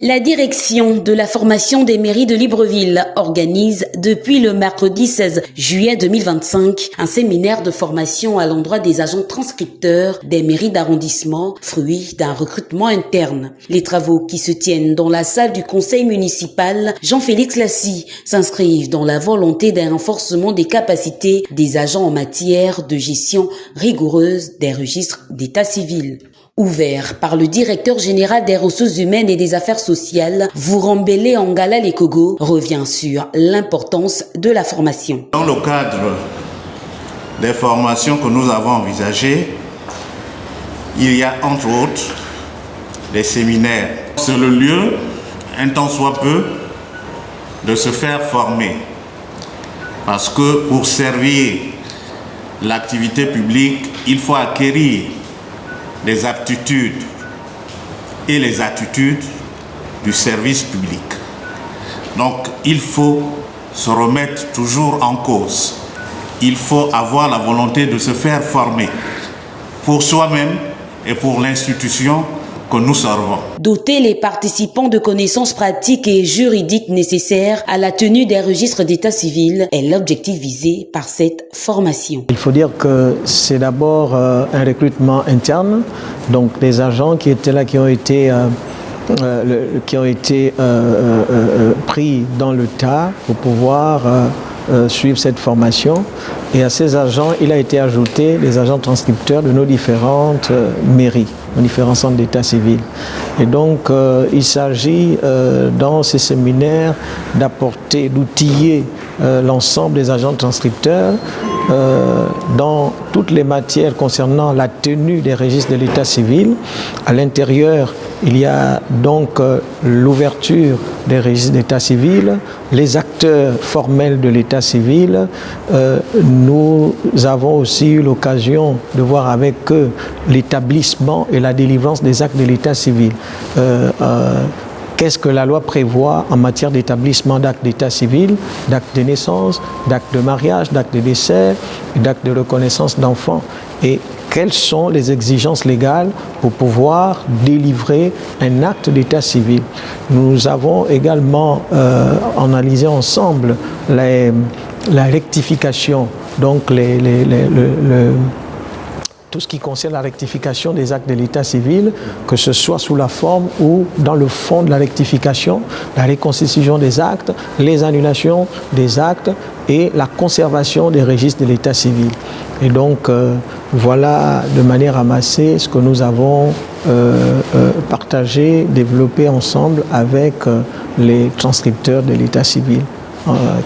La direction de la formation des mairies de Libreville organise depuis le mercredi 16 juillet 2025 un séminaire de formation à l'endroit des agents transcripteurs des mairies d'arrondissement, fruit d'un recrutement interne. Les travaux qui se tiennent dans la salle du conseil municipal Jean-Félix Lassie s'inscrivent dans la volonté d'un renforcement des capacités des agents en matière de gestion rigoureuse des registres d'état civil. Ouvert par le directeur général des ressources humaines et des affaires sociales, Vourambélé Angala Lekogo revient sur l'importance de la formation. Dans le cadre des formations que nous avons envisagées, il y a entre autres des séminaires. C'est le lieu, un temps soit peu, de se faire former. Parce que pour servir l'activité publique, il faut acquérir les aptitudes et les attitudes du service public. Donc, il faut se remettre toujours en cause. Il faut avoir la volonté de se faire former pour soi-même et pour l'institution que nous servons. Doter les participants de connaissances pratiques et juridiques nécessaires à la tenue des registres d'état civil est l'objectif visé par cette formation. Il faut dire que c'est d'abord un recrutement interne, donc des agents qui étaient là, qui ont été pris dans le tas pour pouvoir suivre cette formation. Et à ces agents, il a été ajouté les agents transcripteurs de nos différentes mairies, nos différents centres d'état civil. Et donc, il s'agit dans ces séminaires d'apporter, d'outiller l'ensemble des agents transcripteurs dans toutes les matières concernant la tenue des registres de l'état civil. À l'intérieur, il y a donc l'ouverture des registres d'état civil, les acteurs formels de l'état civil. Nous avons aussi eu l'occasion de voir avec eux l'établissement et la délivrance des actes de l'état civil. Qu'est-ce que la loi prévoit en matière d'établissement d'actes d'état civil, d'actes de naissance, d'actes de mariage, d'actes de décès, d'actes de reconnaissance d'enfants, et quelles sont les exigences légales pour pouvoir délivrer un acte d'état civil. Nous avons également analysé ensemble la rectification, donc tout ce qui concerne la rectification des actes de l'état civil, que ce soit sous la forme ou dans le fond de la rectification, la reconstitution des actes, les annulations des actes et la conservation des registres de l'état civil. Et donc, voilà de manière amassée ce que nous avons partagé, développé ensemble avec les transcripteurs de l'état civil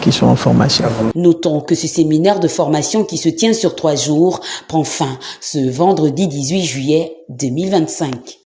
qui sont en formation. Notons que ce séminaire de formation qui se tient sur 3 jours prend fin ce vendredi 18 juillet 2025.